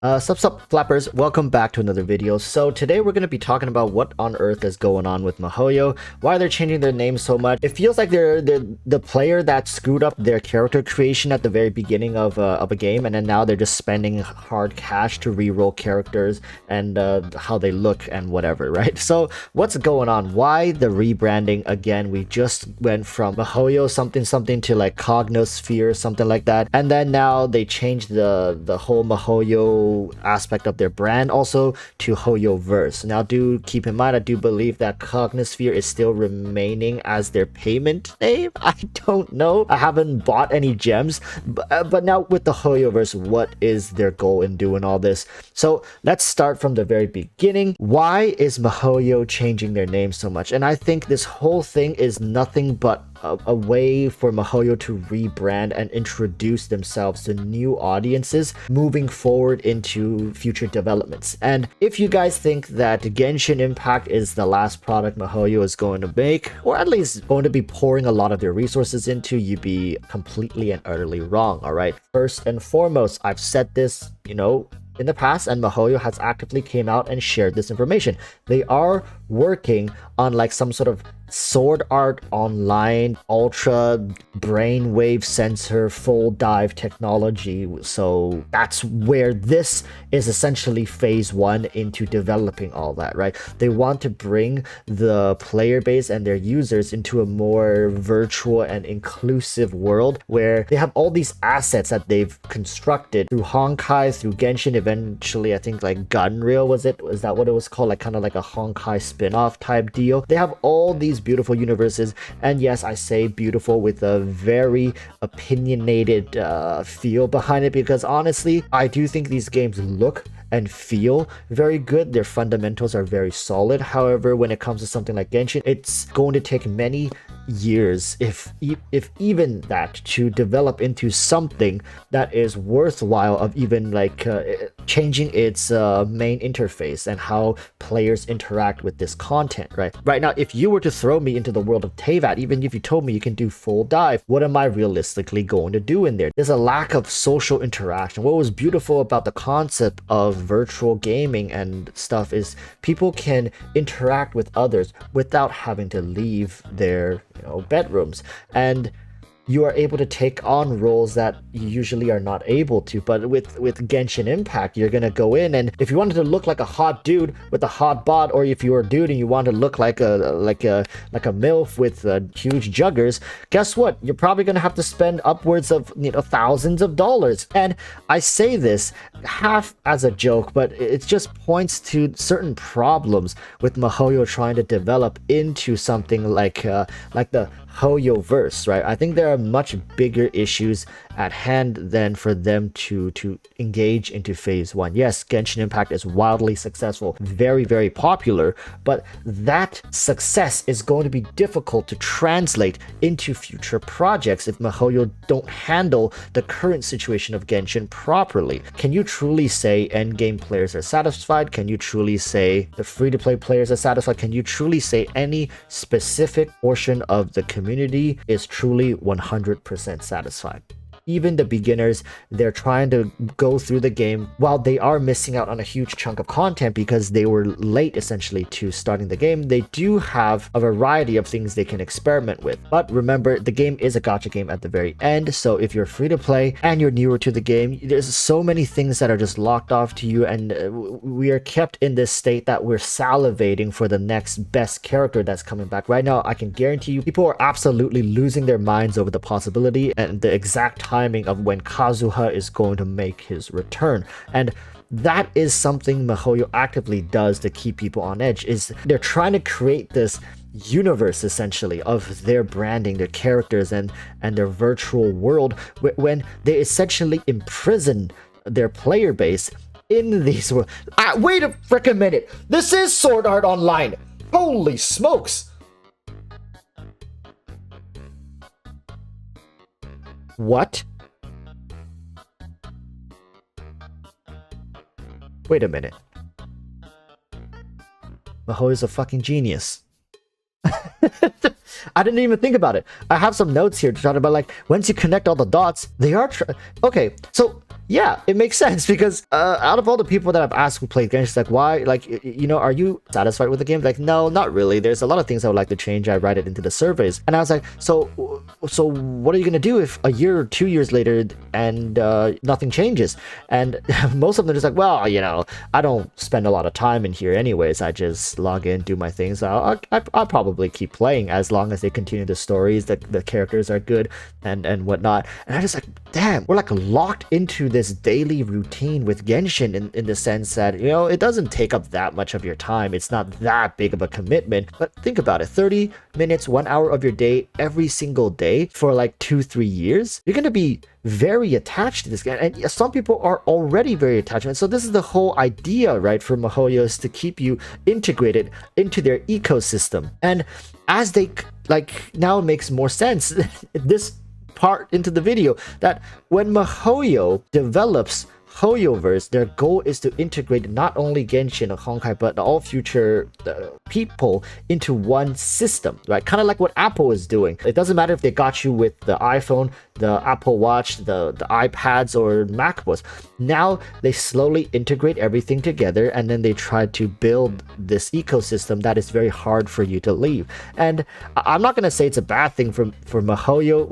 Sup flappers, welcome back to another video. So today we're going to be talking about what on earth is going on with MiHoYo, why they're changing their name so much. It feels like they're the player that screwed up their character creation at the very beginning of a game, and then now they're just spending hard cash to reroll characters and how they look and whatever, right? So what's going on? Why the rebranding again? We just went from MiHoYo something to like Cognosphere, something like that, and then now they changed the whole MiHoYo aspect of their brand also to HoYoVerse. Now do keep in mind, I do believe that Cognosphere is still remaining as their payment name. I don't know, I haven't bought any gems, but now with the HoYoVerse, what is their goal in doing all this? So let's start from the very beginning. Why is MiHoYo changing their name so much? And I think this whole thing is nothing but a way for MiHoYo to rebrand and introduce themselves to new audiences moving forward into future developments. And if you guys think that Genshin Impact is the last product MiHoYo is going to make, or at least going to be pouring a lot of their resources into, you'd be completely and utterly wrong. All right, first and foremost, I've said this, in the past, and MiHoYo has actively came out and shared this information. They are working on like some sort of Sword Art Online ultra brainwave sensor full dive technology. So that's where this is essentially phase one into developing all that, right? They want to bring the player base and their users into a more virtual and inclusive world where they have all these assets that they've constructed through Honkai, through Genshin, eventually I think like Gunreal was that what it was called, like kind of like a Honkai spin-off type deal. They have all these beautiful universes, and yes, I say beautiful with a very opinionated feel behind it, because honestly I do think these games look and feel very good. Their fundamentals are very solid. However, when it comes to something like Genshin, it's going to take many years, if even that, to develop into something that is worthwhile of even like changing its main interface and how players interact with this content. Right now, if you were to throw me into the world of Teyvat, even if you told me you can do full dive, what am I realistically going to do in there? There's a lack of social interaction. What was beautiful about the concept of virtual gaming and stuff is people can interact with others without having to leave their bedrooms, and you are able to take on roles that you usually are not able to. But with Genshin Impact, you're gonna go in, and if you wanted to look like a hot dude with a hot bod, or if you were a dude and you want to look like a MILF with huge juggers, guess what? You're probably gonna have to spend upwards of thousands of dollars. And I say this half as a joke, but it just points to certain problems with MiHoYo trying to develop into something like the HoYoVerse, right? I think there are much bigger issues at hand than for them to engage into phase one. Yes, Genshin Impact is wildly successful, very, very popular, but that success is going to be difficult to translate into future projects if MiHoYo don't handle the current situation of Genshin properly. Can you truly say endgame players are satisfied? Can you truly say the free-to-play players are satisfied? Can you truly say any specific portion of the community is truly 100% satisfied? Even the beginners, they're trying to go through the game while they are missing out on a huge chunk of content because they were late essentially to starting the game. They do have a variety of things they can experiment with, but remember, the game is a gacha game at the very end. So if you're free to play and you're newer to the game, there's so many things that are just locked off to you, and we are kept in this state that we're salivating for the next best character that's coming back. Right now, I can guarantee you people are absolutely losing their minds over the possibility and the exact timing of when Kazuha is going to make his return. And that is something MiHoYo actively does to keep people on edge, is they're trying to create this universe essentially of their branding, their characters, and their virtual world when they essentially imprison their player base in these worlds. Wait a frickin' minute, this is Sword Art Online, holy smokes. What? Wait a minute. MiHoYo's a fucking genius. I didn't even think about it. I have some notes here to talk about, like, once you connect all the dots, they are okay, so Yeah, it makes sense because out of all the people that I've asked who played Genshin, it's like, why, like, are you satisfied with the game? Like, no, not really. There's a lot of things I would like to change. I write it into the surveys. And I was like, so what are you going to do if a year or 2 years later and nothing changes? And most of them are just like, well, I don't spend a lot of time in here anyways. I just log in, do my things. I'll probably keep playing as long as they continue the stories, the characters are good and whatnot. And I just like, damn, we're like locked into this daily routine with Genshin in the sense that, it doesn't take up that much of your time. It's not that big of a commitment. But think about it, 30 minutes, 1 hour of your day every single day for like 2-3 years. You're going to be very attached to this game, and some people are already very attached. And so this is the whole idea, right, for MiHoYo, is to keep you integrated into their ecosystem. And as they now it makes more sense this part into the video, that when MiHoYo develops HoYoVerse, their goal is to integrate not only Genshin and Honkai, but all future people into one system, right? Kind of like what Apple is doing. It doesn't matter if they got you with the iPhone, the Apple Watch, the iPads, or MacBooks. Now they slowly integrate everything together, and then they try to build this ecosystem that is very hard for you to leave. And I'm not going to say it's a bad thing for MiHoYo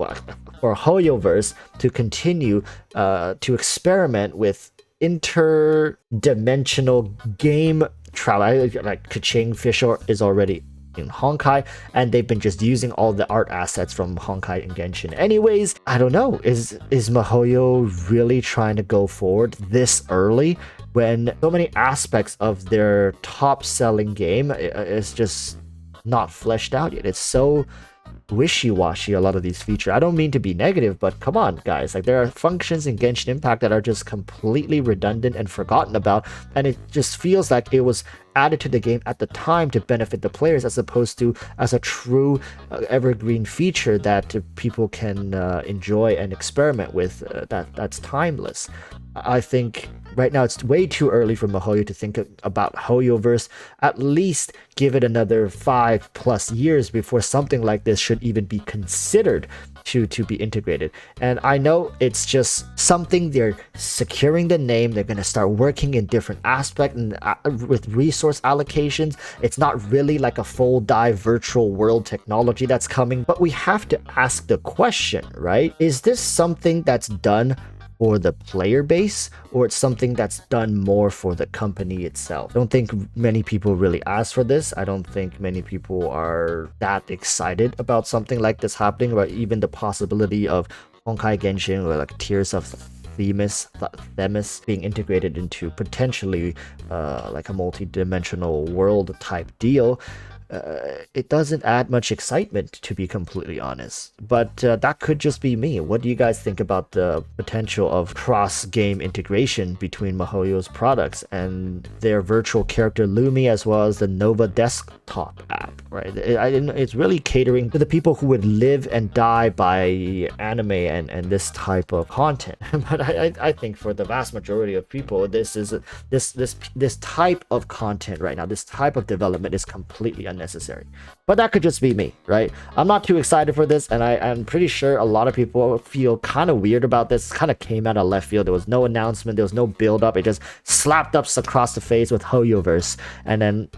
or HoYoVerse to continue to experiment with interdimensional game travel. Like Kaching Fisher is already in Honkai, and they've been just using all the art assets from Honkai and Genshin. Anyways, I don't know. Is MiHoYo really trying to go forward this early when so many aspects of their top-selling game is just not fleshed out yet? It's so wishy-washy, a lot of these features. I don't mean to be negative, but come on, guys. Like, there are functions in Genshin Impact that are just completely redundant and forgotten about, and it just feels like it was added to the game at the time to benefit the players, as opposed to as a true evergreen feature that people can enjoy and experiment with. That's timeless. I think right now it's way too early for MiHoYo to think about HoYoVerse. At least give it another 5+ years before something like this should even be considered to be integrated. And I know it's just something they're securing the name. They're going to start working in different aspects and with resource allocations. It's not really like a full dive virtual world technology that's coming, but we have to ask the question, right? Is this something that's done for the player base, or it's something that's done more for the company itself? I don't think many people really ask for this. I don't think many people are that excited about something like this happening, or even the possibility of Honkai Genshin or like Tears of Themis being integrated into potentially like a multi-dimensional world type deal. It doesn't add much excitement, to be completely honest. But that could just be me. What do you guys think about the potential of cross-game integration between MiHoYo's products and their virtual character Lumi, as well as the Nova desktop app, right? It's really catering to the people who would live and die by anime and this type of content. But I think for the vast majority of people, this type of content right now, this type of development is completely unnecessary. But that could just be me, right? I'm not too excited for this, and I'm pretty sure a lot of people feel kind of weird about this. Kind of came out of left field. There was no announcement, there was no build up. It just slapped us across the face with HoYoVerse, and then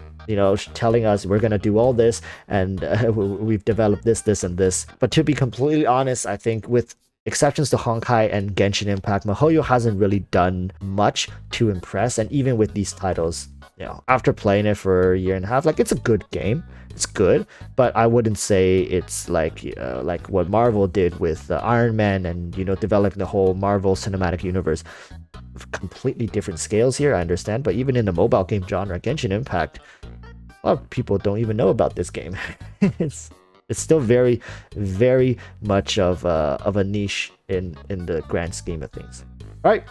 telling us we're gonna do all this, and we've developed this and this. But to be completely honest, I think with exceptions to Honkai and Genshin Impact, MiHoYo hasn't really done much to impress. And even with these titles, after playing it for a year and a half, like, it's a good game. It's good, but I wouldn't say it's like what Marvel did with Iron Man and developing the whole Marvel Cinematic Universe. Completely different scales here, I understand, but even in the mobile game genre, Genshin Impact, a lot of people don't even know about this game. It's still very, very much of a niche in the grand scheme of things. All right.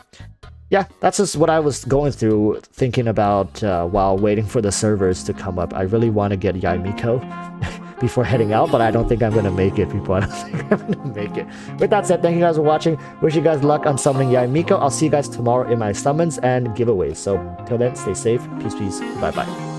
Yeah, that's just what I was going through, thinking about while waiting for the servers to come up. I really want to get Yaimiko before heading out, but I don't think I'm going to make it, people. I don't think I'm going to make it. With that said, thank you guys for watching. Wish you guys luck on summoning Yaimiko. I'll see you guys tomorrow in my summons and giveaways. So, till then, stay safe. Peace, peace. Bye-bye.